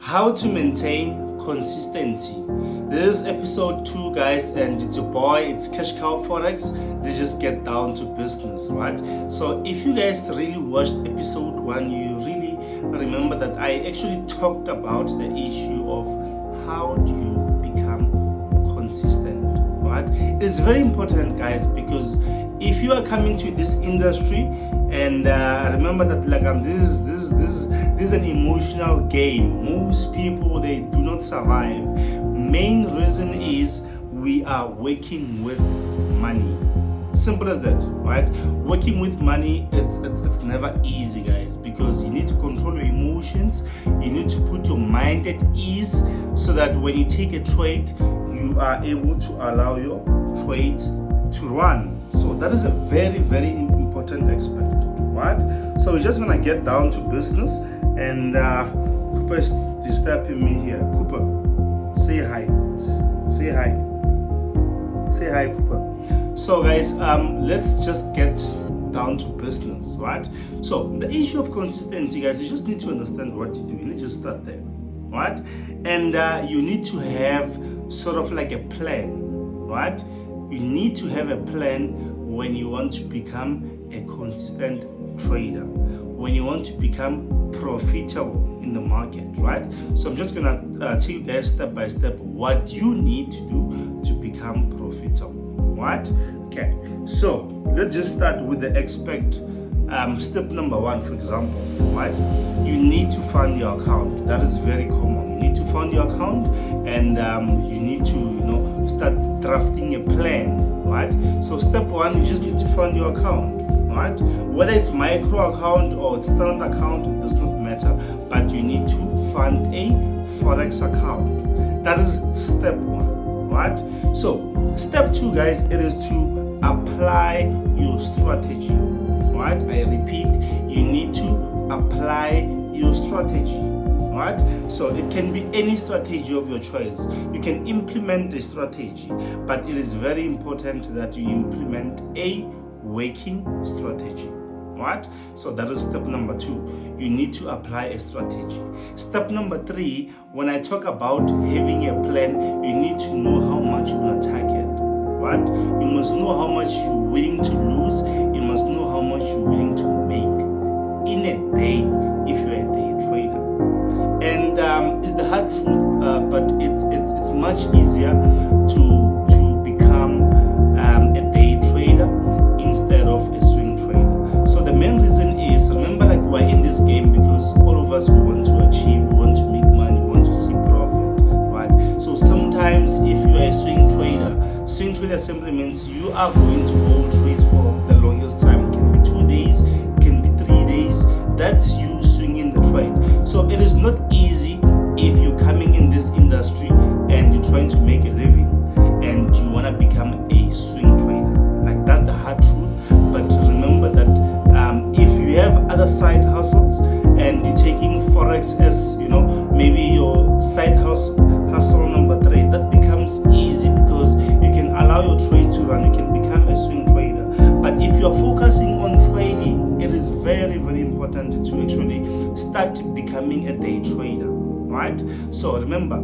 How to maintain consistency. This is episode 2, guys, and it's your boy, it's Cash Cow Forex. Let's just get down to business, right? So if you guys really watched episode 1, you really remember that I actually talked about the issue of how do you become consistent, right? It's very important, guys, because if you are coming to this industry, and remember that this is an emotional game. Most people, they do not survive. Main reason is we are working with money. Simple as that, right? Working with money, it's never easy, guys, because you need to control your emotions. You need to put your mind at ease so that when you take a trade, you are able to allow your trade to run. So that is a very, very important aspect, right? So we're just gonna get down to business, and Cooper is disturbing me here. Cooper, say hi. Say hi. Say hi, Cooper. So guys, let's just get down to business, right? So the issue of consistency, guys, you just need to understand what you do. You need to just start there, right? And you need to have sort of like a plan, right? You need to have a plan when you want to become a consistent trader, when you want to become profitable in the market, right? So I'm just gonna take you guys step by step what you need to do to become profitable, right? Okay, so let's just start with the step number 1, for example, right? You need to fund your account. That is very common. You need to fund your account, and you need to start drafting a plan, right? So step 1, you just need to fund your account, right? Whether it's micro account or it's standard account, it does not matter, but you need to fund a Forex account. That is step 1, right? So step 2, guys, it is to apply your strategy, right? I repeat, you need to apply your strategy, right? So it can be any strategy of your choice. You can implement the strategy, but it is very important that you implement a working strategy, right? So that is step number 2. You need to apply a strategy. Step number 3, when I talk about having a plan, you need to know how much you want to target, right? You must know how much you're willing to lose. You must know how much you're willing to make in a day if you're a day trader. And it's the hard truth, but it's much easier to become a day trader instead of a swing trader. So the main reason is, remember, like, we're in this game because all of us, we want to achieve, we want to make money, we want to see profit, right? So sometimes if you are a swing trader simply means you are going to hold trades for the longest time. It can be 2 days, it can be 3 days. That's you swinging the trade. So it is not easy if you're coming in this industry and you're trying to make a living and you want to become a swing trader. Like, that's the hard truth. But remember that if you have other side hustles and you're taking Forex as, maybe your side hustle number 3, that becomes easy because you can allow your trade to run. You can become a swing trader. But if you're focusing on trading, it is very, very important to actually start becoming a day trader, right? So remember,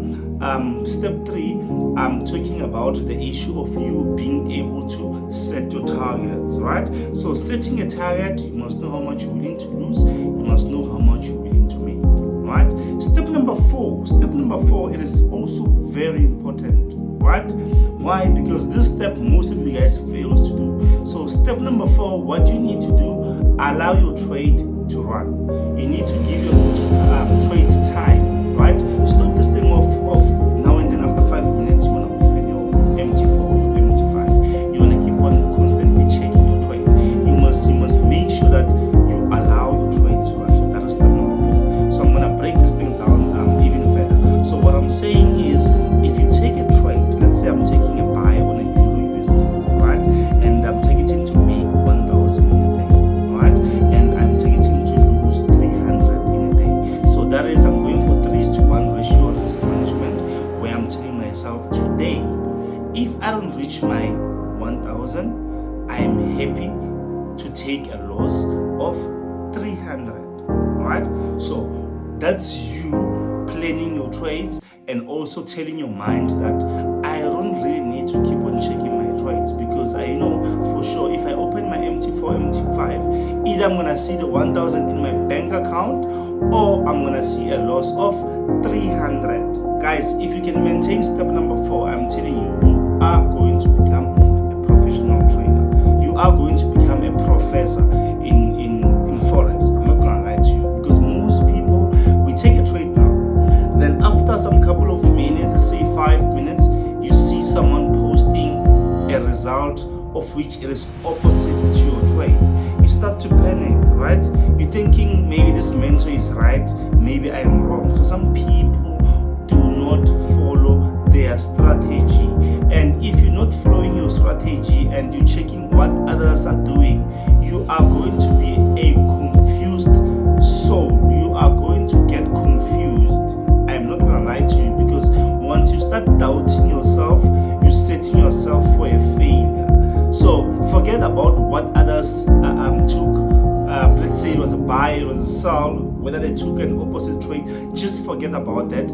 step 3, I'm talking about the issue of you being able to set your targets, right? So setting a target, you must know how much you're willing to lose. You must know how much you're willing to make, right? Step number 4, it is also very important, right? Why? Because this step most of you guys fails to do. So step number 4, what you need to do, allow your trade to run. You need to give your trades time, right? Stop this thing off now and then. After 5 minutes, you want to open your MT4, your MT5. You want to keep on constantly checking your trade. You must make sure that you allow your trade to run. So that is step number 4. So I'm going to break this thing down even further. So what I'm saying is, if you take a trade, let's say I'm taking a buy on a Euro USD, right? And I'm targeting to make 1,000 in a day, right? And I'm targeting to lose 300 in a day. So that is, I'm going for 3:1 ratio risk management, where I'm telling myself, today, if I don't reach my 1,000, I am happy to take a loss of 300, right? So that's you planning your trades and also telling your mind that I don't really need to keep on checking my trades, because I know for sure if I open my MT4, MT5, either I'm gonna see the 1,000 in my bank account or I'm gonna see a loss of 300. Guys, if you can maintain step number 4, I'm telling you, you are going to become a professional trader. You are going to become a professor in Forex. I'm not gonna lie to you, because most people, we take a trade now, then after some couple of minutes, let's say 5 minutes, you see someone posting a result of which it is opposite to your trade. You start to panic, right? You're thinking maybe this mentor is right, maybe I am wrong. So some people do not follow their strategy, and if you're not following your strategy and you're checking what others are doing, you are going to be a confused soul. You are going to get confused. I'm not gonna lie to you, because once you start doubting yourself, you're setting yourself for a failure. So forget about what others took. Let's say it was a buy, it was a sell, whether they took an opposite trade. Just forget about that.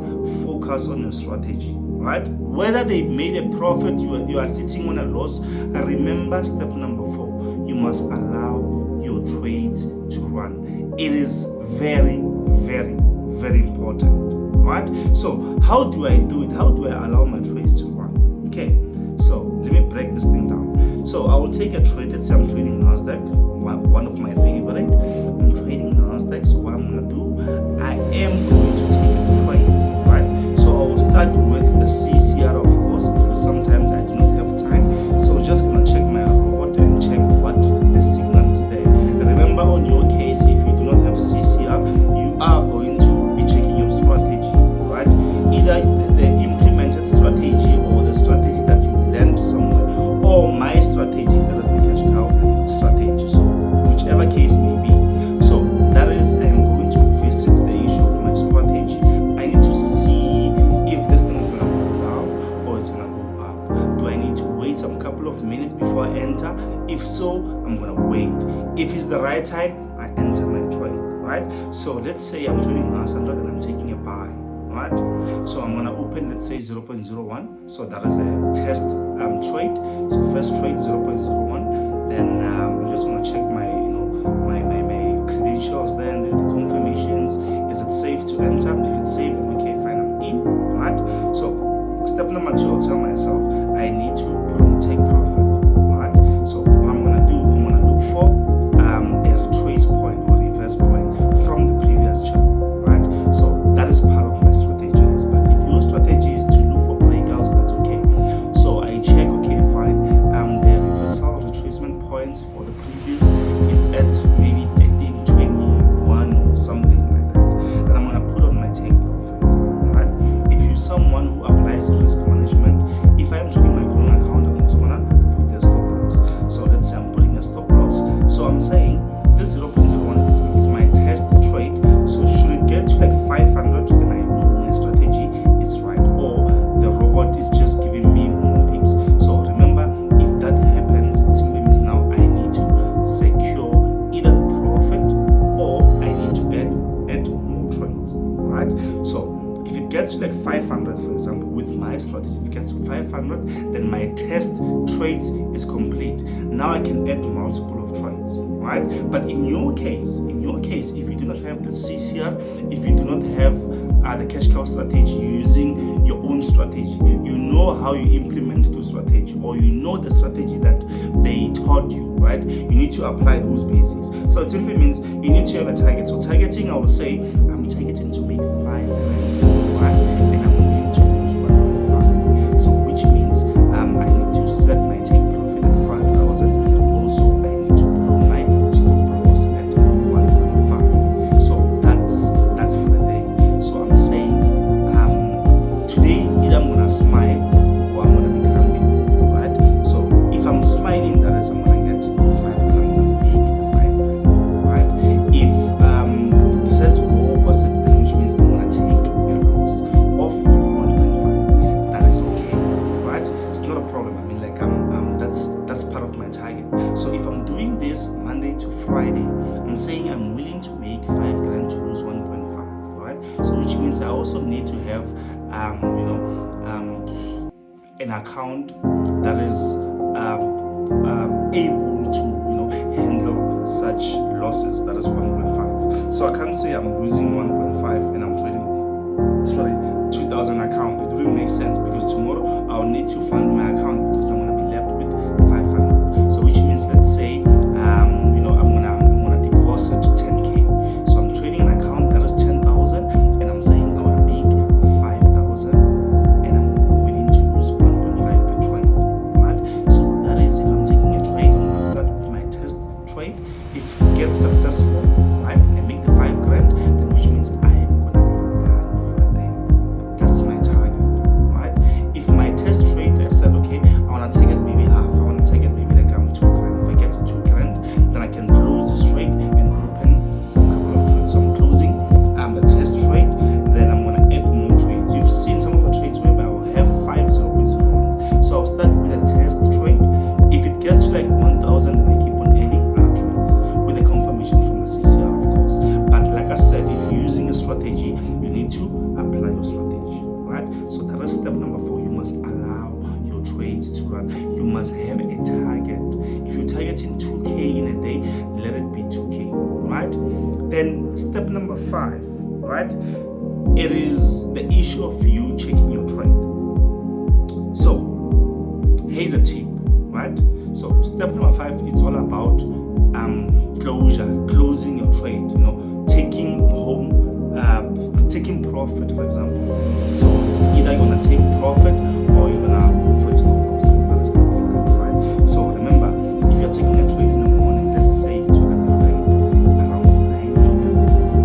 Focus on your strategy, right? Whether they made a profit, you are sitting on a loss. Remember step number 4. You must allow your trades to run. It is very, very, very important, right? So how do I do it? How do I allow my trades to run? Okay, so let me break this thing down. So I will take a trade. Let's say I'm trading Nasdaq, one of my favorite. I'm trading Nasdaq. So what I'm gonna do, I am going to take a trade, right? So I will start with the CCR, of course, because sometimes I do not have time. So just gonna check my robot and check what the signal is there. And remember, on your case, if you do not have CCR, you are going to be checking your strategy, right? Either the implemented strategy or the strategy that you learned somewhere, or my strategy, that is the cash cow strategy. So whichever case may be. So that is, I am going to visit the issue of my strategy. I need to see if this thing is gonna go down or it's gonna go up. Do I need to wait some couple of minutes before I enter? If so, I'm gonna wait. If it's the right time, I enter my trade, right? So let's say I'm trading Nasdaq and I'm taking a buy, right? So I'm gonna open, let's say 0.01. So that is a test trade. So first trade 0.01. Then I'm just gonna check my my credentials, then the confirmations. Is it safe to enter? If it's safe, then okay, fine, I'm in, right? So step number 2, I'll tell myself I need to put on the take profit, right? So what I'm gonna do, I'm gonna look for a retrace point or reverse point from the previous chart, right? So that is part of my strategy. But if your strategy is to look for breakouts, that's okay. So I check, okay, fine, the reversal retracement points for the previous, it's at maybe 1321 or something like that. Then I'm gonna put on my take profit, right? If you're someone who applies risk management, if I'm trading my own account, I'm also gonna put the stop loss. So let's say I'm putting a stop loss. So I'm saying this 0.01 is my test trade. So should it get to like 500, then I know my strategy is right, or the robot is just giving me more pips. So remember, if that happens, it simply means now I need to secure either the profit or I need to add more trades, right? So if it gets to like 500, for example, with my strategy, if it gets to 500, then my test trades is complete. Now I can add multiple of trades, right? But in your case, if you do not have the CCR, if you do not have the cash cow strategy, using your own strategy, you know how you implement your strategy, or you know the strategy that they taught you, right? You need to apply those basics. So it simply means you need to have a target. So targeting, I would say I'm targeting to make 5 grand, right? And I'm willing to lose 1.5. So which means I need to set my take profit at 5,000. Also, I need to put on my stop loss at 1.5. So that's for the day. So I'm saying today either I'm gonna smile or I'm gonna be grumpy, right? So if I'm smiling, that is I'm gonna get 5. I'm gonna make the 5, right? If it decides to go opposite, then which means I also need to have an account that is able to handle such losses. That is 1.5. So I can't say I'm losing 1.5 and I'm trading 2,000 account. It wouldn't make sense, because tomorrow I'll need to fund my account, because I'm going to be left with 500. So which means, let's say I'm gonna deposit 10k. So I'm trading an account that is 10,000, and I'm saying I want to make 5,000, and I'm willing to lose 1.5 per trade, right? So that is, if I'm taking a trade, I'm gonna start with my test trade. If it gets successful, right, I make the 5 grand, then which means I am gonna be done for the day. That is my target, right? If my test trade, I said, okay, I wanna target maybe half, I wanna target maybe like 2 grand. If I get to 2 grand, then I can close this trade and open some couple of trades. So I'm closing the test trade, then I'm gonna add more trades. You've seen some of the trades whereby I will have 5 0.01. So I'll start with a test trade. If it gets to like 1,000, then I keep on adding other trades with a confirmation from the CCR, of course. But like I said, if you're using a strategy, you need to apply your strategy, right? So that is step number 4. You must allow your trades to run. You must have a target. If you're targeting 2k in a day, let it be 2k, right? Then step number 5, right? It is the issue of you checking your trade. So here's a tip, right? So step number 5, it's all about closing your trade, taking home, taking profit, for example. So either you're gonna take profit or you're gonna go for a stop loss. That is step 5, right? So remember, if you're taking a trade in the morning, let's say you took a trade around 9 a.m.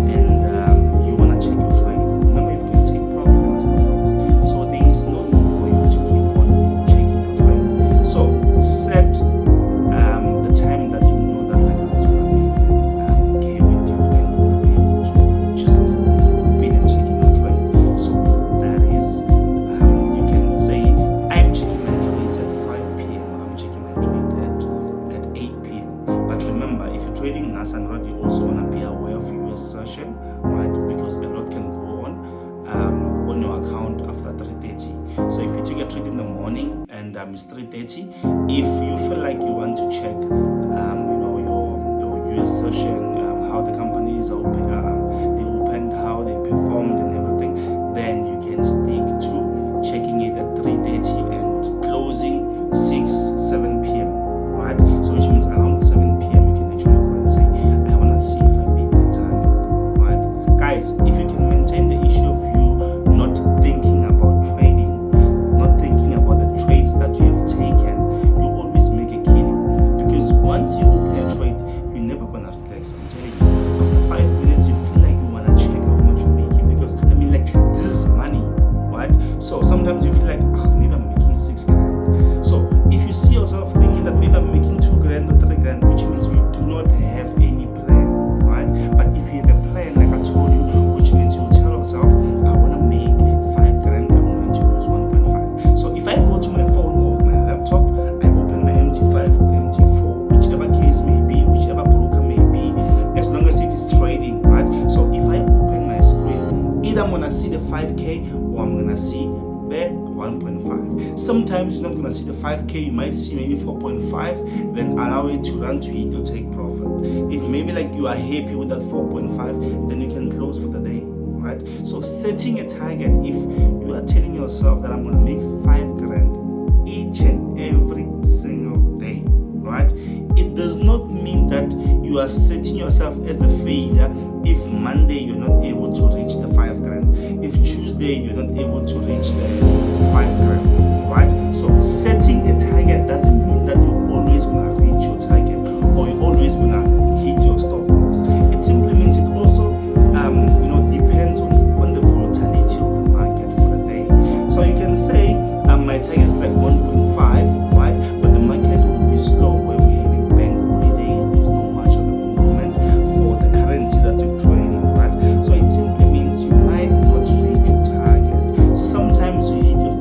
and you wanna check your trade. Remember, if you can take profit and stop loss, so there is no need for you to keep on checking your trade. So set the time that you know that like it's gonna be okay with you, and you're gonna be able to just open and checking your trade. So that is, you can say I'm checking my trades at 5 p.m. or I'm checking my trade at 8 p.m. But remember, if you're trading NAS and ROD, you also want to be aware of US session, right? Because a lot can go on your account after 3:30. So if you took a trade in the morning and it's 3:30, if you feel like you want to check your US session, how the companies are open, they opened, how they performed and everything, then you can stick to checking it at 3:30 and closing 7 p.m. right? So which means around 7 p.m. you can actually go and say, I want to see if I made my target, right? Guys, if you can maintain the issue of you not thinking about trading, not thinking about the trades that you have taken, you always make a killing. Because once you open a trade, you're never gonna relax. I'm telling you, after 5 minutes you feel like you want to check how much you're making, because this is money, right? So sometimes you feel like, maybe I'm making 6 grand. So if you see yourself thinking that maybe I'm making 2 grand or 3 grand, which means you do not have any plan, right? But if you have a plan, like I told you, which means you tell yourself, I want to make 5 grand, I'm going to lose 1.5. So if I go to my phone or my laptop, I open my MT5 or MT4, whichever case may be, whichever broker may be, as long as it is trading, right? So if I open my screen, either I'm going to see the 5k or I'm going to see the 1.5. Sometimes you're not going to see the 5k, you might see maybe 4.5, then allow it to run to it or take profit. If maybe like you are happy with that 4.5, then you can close for the day, right? So setting a target, if you are telling yourself that I'm going to make 5 grand each and every single day, right? It does not mean that you are setting yourself as a failure if Monday you're not able to reach the 5 grand, if Tuesday you're not able to reach the 5 grand, right? So setting a target doesn't mean that you're always gonna reach your target or you're always gonna hit your stop loss. It simply means it also depends on the volatility of the market for the day. So you can say my target is like 1.5, right? But the market will be slow where we're having bank holidays, there's not much of a movement for the currency that you're trading, right? So it simply means you might not reach your target. So sometimes you hit a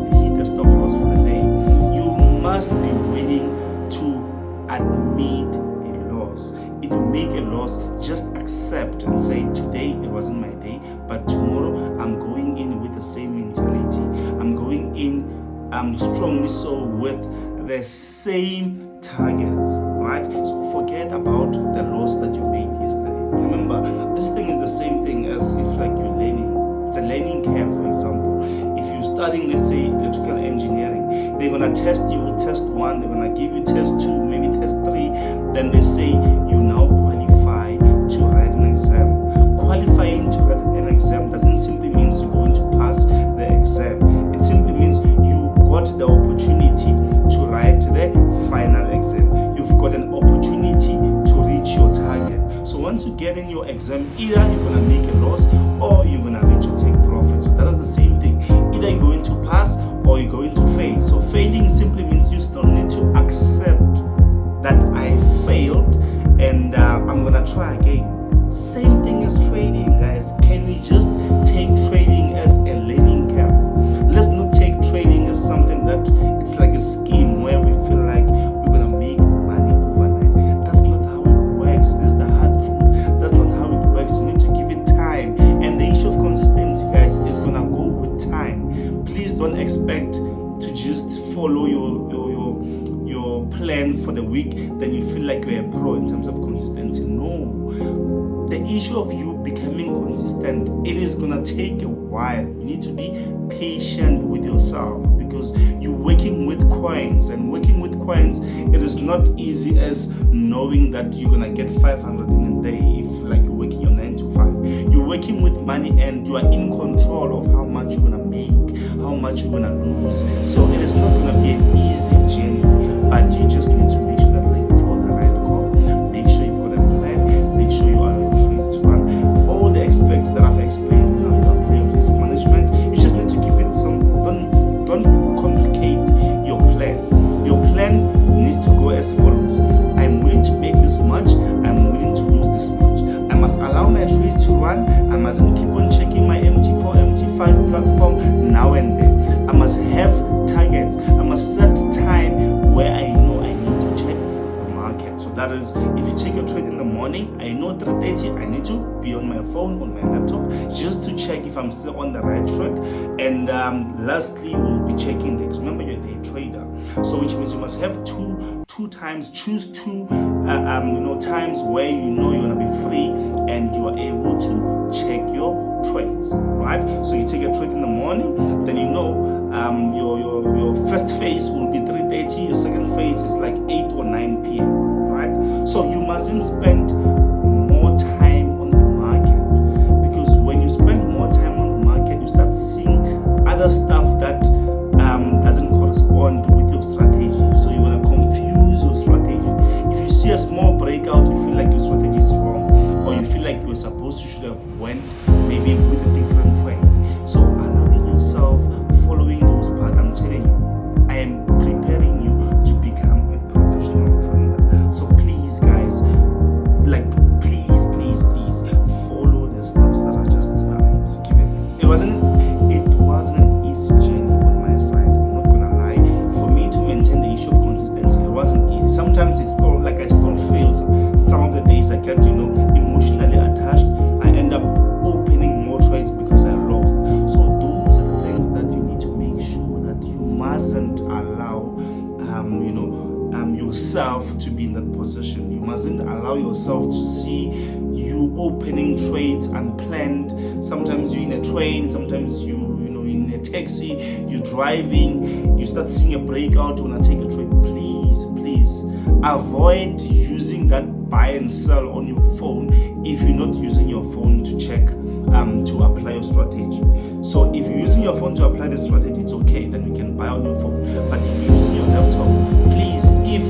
strongly so with the same targets, right? So forget about the loss that you made yesterday. Remember, this thing is the same thing as if like you're learning. It's a learning curve, for example. If you're studying, let's say, electrical engineering, they're going to test you with test 1, they're going to give you test 2, maybe test 3, then they say you now qualify to write an exam. Qualifying to write an exam doesn't simply mean you're going to pass the exam. It simply means you got the opportunity to write the final exam. You've got an opportunity to reach your target. So once you get in your exam, either you're going to make a loss or you're going to reach or take profit. So that is the same thing. Either you're going to pass or you're going to fail. So failing simply means you still need to accept that I failed and I'm going to try again. Same thing as trading, guys. Can we just take trading as a learning curve? Let's not take trading as something that it's like a scheme where we feel like we're going to make money overnight. That's not how it works. This is the hard truth. That's not how it works. You need to give it time. And the issue of consistency, guys, is going to go with time. Please don't expect to just follow your plan for the week, then you feel like you're a pro in terms of consistency. No. The issue of you becoming consistent, it is gonna take a while. You need to be patient with yourself because you're working with coins, and working with coins, it is not easy as knowing that you're gonna get 500 in a day if like you're working your 9 to 5. You're working with money and you are in control of how much you're gonna make, how much you're gonna lose. So it is not gonna be an easy journey, but you just need to make sure that like you follow the right call. Make sure you've got a plan. Make sure you allow your trades to run. All the aspects that I've explained now, you apply risk management. You just need to keep it simple. Don't complicate your plan. Your plan needs to go as follows. I'm willing to make this much. I'm willing to lose this much. I must allow my trades to run. I mustn't keep on checking my MT4, MT5 platform now and then. I must have targets. I must set time where I know I need to check the market. So that is, if you take a trade in the morning, I know 3:30 I need to be on my phone, on my laptop, just to check if I'm still on the right track. And lastly, we'll be checking dates. Remember, you're a day trader, so which means you must have two times. Choose two times where you know you're gonna be free and you are able to check your trades, right? So you take a trade in the morning, then you know your first phase will be 3:30, your second phase is like 8 or 9 p.m., right? So you mustn't spend more time on the market, because when you spend more time on the market, you start seeing other stuff that doesn't correspond with your strategy. So you're gonna confuse your strategy. If you see a small breakout, you feel like your strategy is wrong, or you feel like you should have went maybe with a different trade. So allowing yourself, following those paths, I'm telling you, I am preparing you to become a professional trader. So please, guys, please follow the steps that I just given you. It wasn't an easy journey on my side. I'm not gonna lie. For me to maintain the issue of consistency, it wasn't easy. Sometimes I still feel some of the days I get emotionally attached. I end up opening more trades because I lost. So those are the things that you need to make sure that you mustn't allow yourself to be in that position. You mustn't allow yourself to see you opening trades unplanned. Sometimes you're in a train, sometimes you in a taxi, you're driving, you start seeing a breakout, you want to take a trade. Please avoid using that buy and sell on your phone if you're not using your phone to check to apply your strategy. So if you're using your phone to apply the strategy, it's okay, then you can buy on your phone. But if you're using your laptop, please, if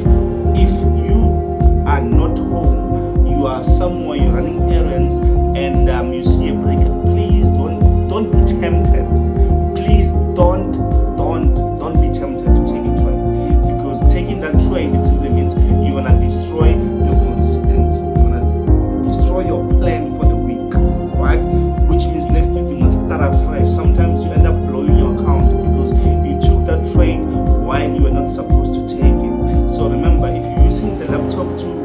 you are not home, you are somewhere, you're running errands, and you see a breakout, please don't be tempted. Please don't be tempted to take a trade, because taking that trade, it simply means you're gonna destroy your consistency. You're gonna destroy your plan for the week, right? Which means next week you must start afresh. Sometimes you end up blowing your account because you took that trade while you were not supposed to take it. So remember, if you're using the laptop to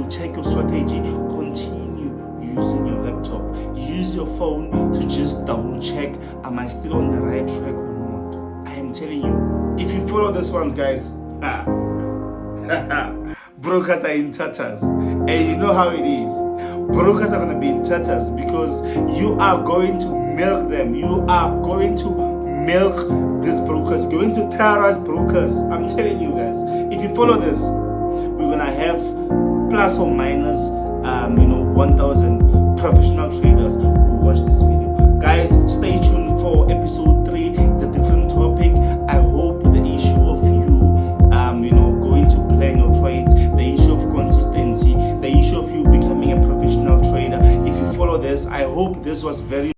check your strategy, continue using your laptop. Use your phone to just double check, am I still on the right track or not? I am telling you, if you follow this ones, guys, brokers are in tatters. And you know how it is. Brokers are going to be in tatters because you are going to milk them. You are going to milk these brokers. You're going to terrorize brokers. I'm telling you guys, if you follow this, we're going to have plus or minus 1,000 professional traders who watch this video. Guys, stay tuned for episode 3. It's a different topic. I hope the issue of you going to plan your trades, the issue of consistency, the issue of you becoming a professional trader, if you follow this, I hope this was very